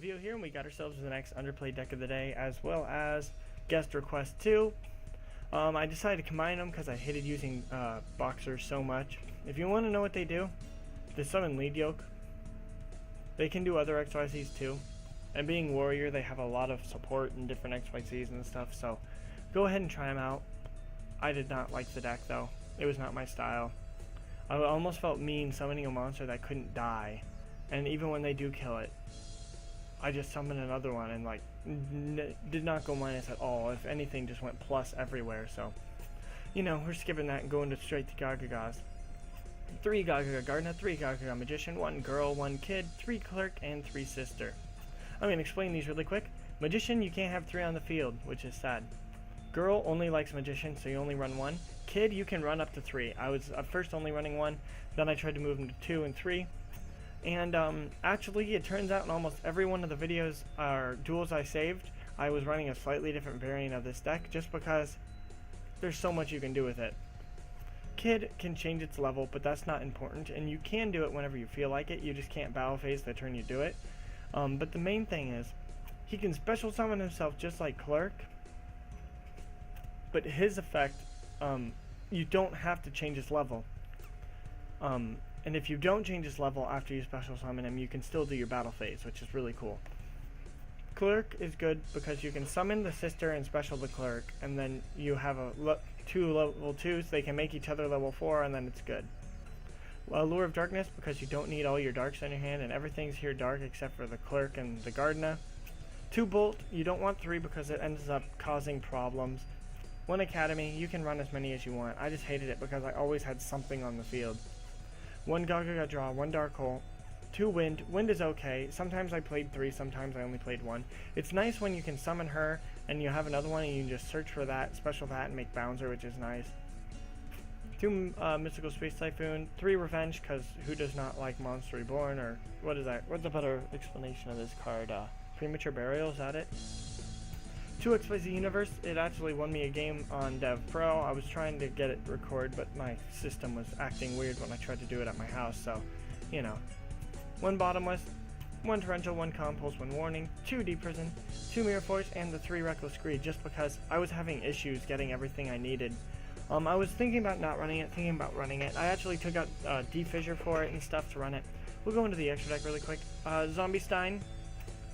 PointyStarVio here, and we got ourselves the next Underplayed Deck of the day, as well as Guest Request 2. I decided to combine them because I hated using boxers so much. If you want to know what they do, they summon Lead Yoke. They can do other XYZs too. And being Warrior, they have a lot of support and different XYZs and stuff, so go ahead and try them out. I did not like the deck though. It was not my style. I almost felt mean summoning a monster that couldn't die. And even when they do kill it, I just summoned another one and like did not go minus at all. If anything, just went plus everywhere. So, you know, we're skipping that and going straight to Gagagas. 3 Gagaga Gardener, 3 Gagaga Magician, 1 Girl, 1 Kid, 3 Clerk, and 3 Sister. I'm going to explain these really quick. Magician, you can't have 3 on the field, which is sad. Girl only likes Magician, so you only run 1. Kid, you can run up to 3. I was at first only running 1, then I tried to move them to 2 and 3. And actually, it turns out in almost every one of the videos or duels I saved, I was running a slightly different variant of this deck just because there's so much you can do with it. Kid can change its level, but that's not important, and you can do it whenever you feel like it. You just can't battle phase the turn you do it. But the main thing is, he can special summon himself just like Clerk, but his effect, you don't have to change his level. And if you don't change his level after you special summon him, you can still do your battle phase, which is really cool. Clerk is good because you can summon the sister and special the clerk, and then you have two level 2s, they can make each other level 4, and then it's good. Lure of Darkness because you don't need all your darks in your hand, and everything's here dark except for the clerk and the gardener. 2 Bolt, you don't want 3 because it ends up causing problems. 1 Academy, you can run as many as you want. I just hated it because I always had something on the field. 1 Gagaga Draw, 1 Dark Hole, 2 Wind. Wind is okay. Sometimes I played 3, sometimes I only played 1. It's nice when you can summon her and you have another one and you can just search for that, special that, and make Bouncer, which is nice. 2 Mystical Space Typhoon, 3 Revenge, because who does not like Monster Reborn, or what is that? What's a better explanation of this card? Premature Burial, is that it? 2 XYZ Universe, it actually won me a game on DevPro. I was trying to get it record, but my system was acting weird when I tried to do it at my house, so, you know. 1 Bottomless, 1 Torrential, 1 Compulse, 1 Warning, 2 Deep Prison, 2 Mirror Force, and the 3 Reckless Greed, just because I was having issues getting everything I needed. I was thinking about not running it, I actually took out Deep Fissure for it and stuff to run it. We'll go into the extra deck really quick. Zombie Stein.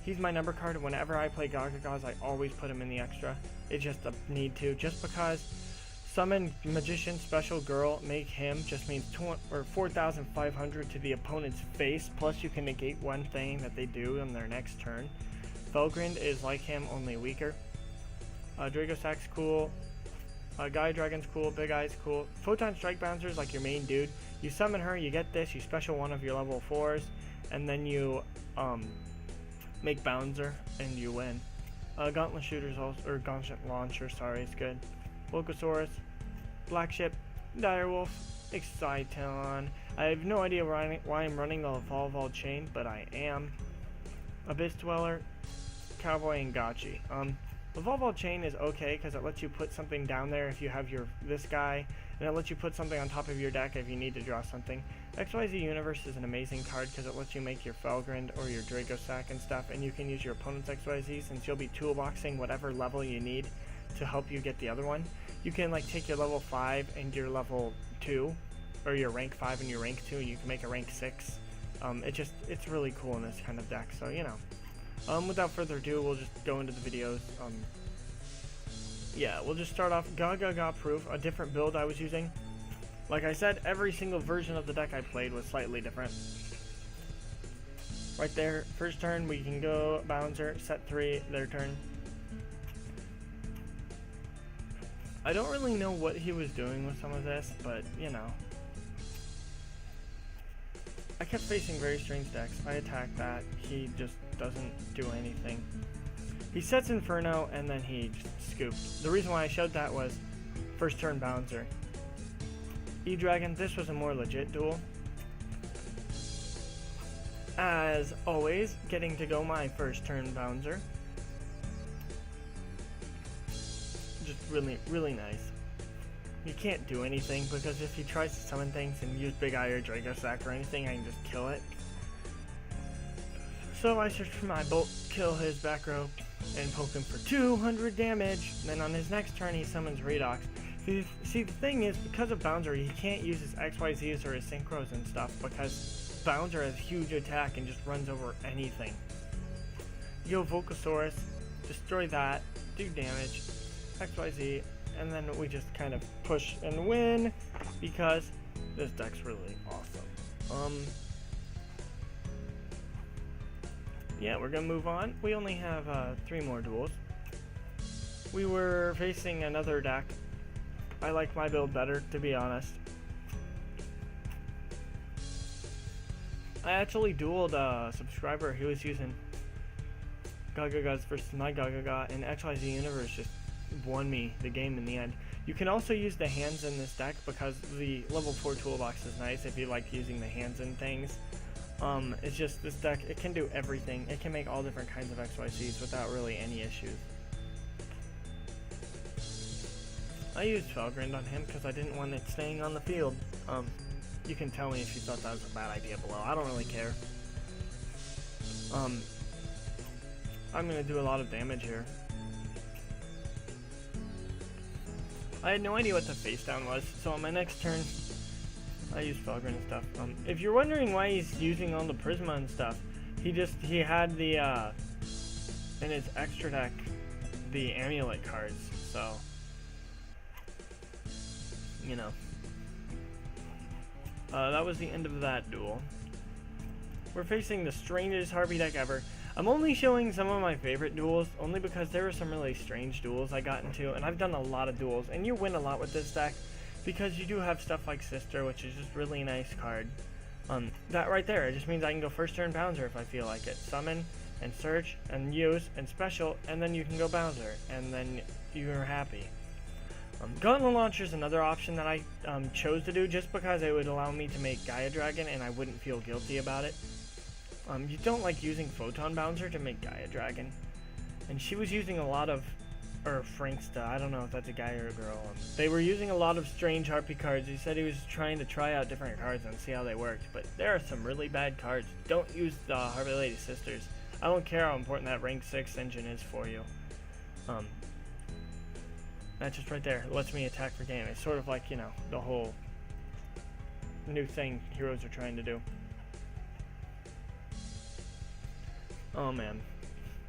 He's my number card, and whenever I play Gagagas, I always put him in the extra. It's just a need to, just because summon Magician, Special Girl, make him just means 4,500 to the opponent's face, plus you can negate one thing that they do on their next turn. Felgrind is like him, only weaker. Dragosac's cool. Gaia Dragon's cool, Big Eye's cool. Photon Strike Bouncer is like your main dude. You summon her, you get this, you special one of your level 4s, and then you make Bouncer, and you win. Gauntlet Shooter's also, or Gauntlet Launcher, sorry, it's good. Volcasaurus, Black Ship, Direwolf, Exciton. I have no idea why I'm running the Evolve All Chain, but I am. Abyss Dweller, Cowboy, and Gotchi. Evolve All Chain is okay because it lets you put something down there if you have this guy, and it lets you put something on top of your deck if you need to draw something. XYZ Universe is an amazing card because it lets you make your Felgrind or your Dragosac and stuff, and you can use your opponent's XYZ since you'll be toolboxing whatever level you need to help you get the other one. You can like take your level 5 and your level 2, or your rank 5 and your rank 2, and you can make a rank 6. It's really cool in this kind of deck, so you know. Without further ado, we'll just go into the videos. Yeah, we'll just start off Gagaga Proof, a different build I was using. Like I said, every single version of the deck I played was slightly different. Right there, first turn we can go Bouncer, set 3, their turn. I don't really know what he was doing with some of this, but you know. I kept facing very strange decks. I attacked that, he just doesn't do anything. He sets Inferno and then he just scooped. The reason why I showed that was first turn Bouncer. E-Dragon, this was a more legit duel. As always, getting to go my first turn Bouncer. Just really, really nice. You can't do anything because if he tries to summon things and use Big Eye or Dragosac or anything, I can just kill it. So I search for my bolt, kill his back row, and poke him for 200 damage. Then on his next turn, he summons Redox. See, the thing is, because of Bouncer, he can't use his XYZs or his Synchros and stuff, because Bouncer has huge attack and just runs over anything. You go Volcasaurus, destroy that, do damage, XYZ, and then we just kind of push and win, because this deck's really awesome. Yeah, we're gonna move on. We only have 3 more duels. We were facing another deck. I like my build better, to be honest. I actually dueled a subscriber. He was using Gagagas versus my Gagaga, and XYZ Universe just won me the game in the end. You can also use the hands in this deck because the level 4 toolbox is nice if you like using the hands in things. It's just this deck, it can do everything. It can make all different kinds of XYZs without really any issues. I used Felgrind on him because I didn't want it staying on the field. You can tell me if you thought that was a bad idea below. I don't really care. I'm gonna do a lot of damage here. I had no idea what the face down was, so on my next turn, I used Felgrind and stuff. If you're wondering why he's using all the Prisma and stuff, he had the, in his extra deck, the Amulet cards, so, you know. That was the end of that duel. We're facing the strangest Harpy deck ever. I'm only showing some of my favorite duels, only because there were some really strange duels I got into, and I've done a lot of duels, and you win a lot with this deck, because you do have stuff like Sister, which is just really nice card. That right there, it just means I can go first turn Bouncer if I feel like it. Summon, and search, and use, and special, and then you can go Bouncer, and then you're happy. Gauntlet Launcher is another option that I chose to do just because it would allow me to make Gaia Dragon and I wouldn't feel guilty about it. You don't like using Photon Bouncer to make Gaia Dragon. And she was using a lot of, or Franksta, I don't know if that's a guy or a girl. They were using a lot of strange Harpy cards. He said he was trying to try out different cards and see how they worked, but there are some really bad cards. Don't use the Harpy Lady Sisters. I don't care how important that rank 6 engine is for you. That just right there lets me attack for game. It's sort of like, you know, the whole new thing heroes are trying to do. Oh man,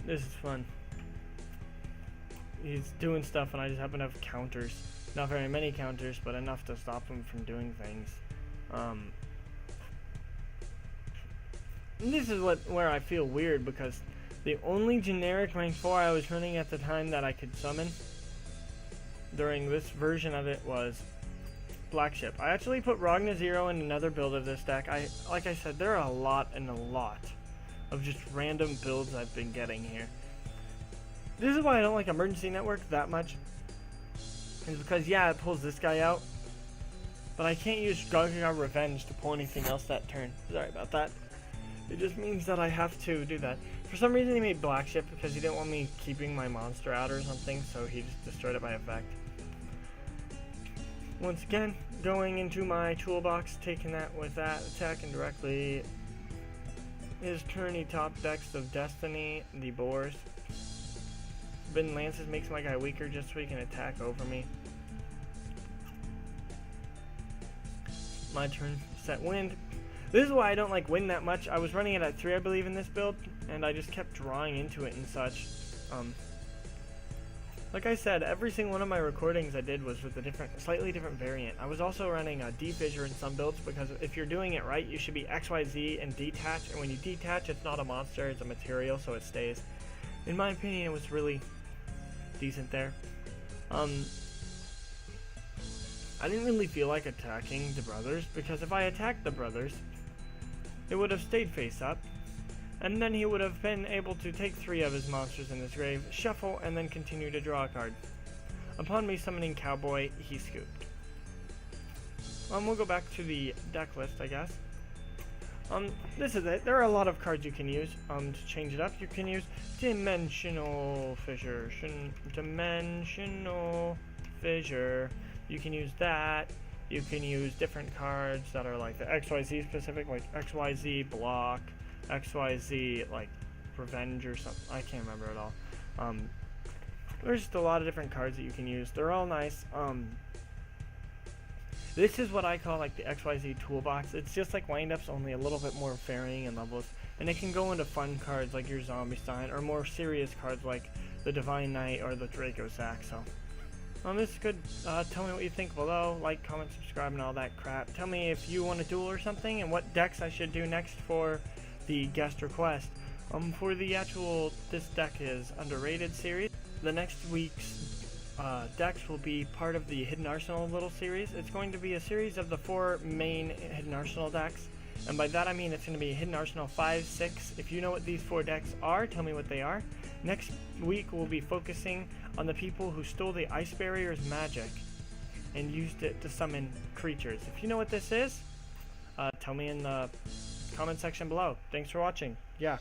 this is fun. He's doing stuff and I just happen to have counters. Not very many counters, but enough to stop him from doing things. And this is where I feel weird, because the only generic rank 4 I was running at the time that I could summon during this version of it was Black Ship. I actually put Ragna Zero in another build of this deck. Like I said, there are a lot of just random builds I've been getting here. This is why I don't like Emergency Network that much. Is because, yeah, it pulls this guy out, but I can't use Gagaga Revenge to pull anything else that turn. Sorry about that. It just means that I have to do that. For some reason he made Black Ship because he didn't want me keeping my monster out or something, so he just destroyed it by effect. Once again, going into my toolbox, taking that with that, attacking directly. His turn, he top decks of Destiny, the Boars. Forbidden Lances makes my guy weaker just so he can attack over me. My turn, set Wind. This is why I don't like Wind that much. I was running it at 3, I believe, in this build, and I just kept drawing into it and such. Like I said, every single one of my recordings I did was with a slightly different variant. I was also running a D-Fissure in some builds, because if you're doing it right, you should be XYZ and detach, and when you detach, it's not a monster, it's a material, so it stays. In my opinion, it was really decent there. I didn't really feel like attacking the brothers, because if I attacked the brothers, it would have stayed face up, and then he would have been able to take 3 of his monsters in his grave, shuffle, and then continue to draw a card. Upon me summoning Cowboy, he scooped. We'll go back to the deck list, I guess. This is it. There are a lot of cards you can use. To change it up, you can use Dimensional Fissure. Dimensional Fissure. You can use that. You can use different cards that are like the XYZ specific, like XYZ Block, XYZ like Revenge or something. I can't remember at all. There's just a lot of different cards that you can use. They're all nice. This is what I call like the XYZ toolbox. It's just like windups, only a little bit more varying in levels. And it can go into fun cards like your Zombie Stein, or more serious cards like the Divine Knight or the Draco Sack. So, this is good. Tell me what you think below. Like, comment, subscribe, and all that crap. Tell me if you want a duel or something, and what decks I should do next for the guest request. For the actual This Deck is Underrated series, the next week's decks will be part of the Hidden Arsenal little series. It's going to be a series of the 4 main Hidden Arsenal decks, and by that I mean it's going to be Hidden Arsenal 5, 6. If you know what these 4 decks are, tell me what they are. Next week we'll be focusing on the people who stole the Ice Barrier's magic and used it to summon creatures. If you know what this is, tell me in the comment section below. Thanks for watching. Yeah.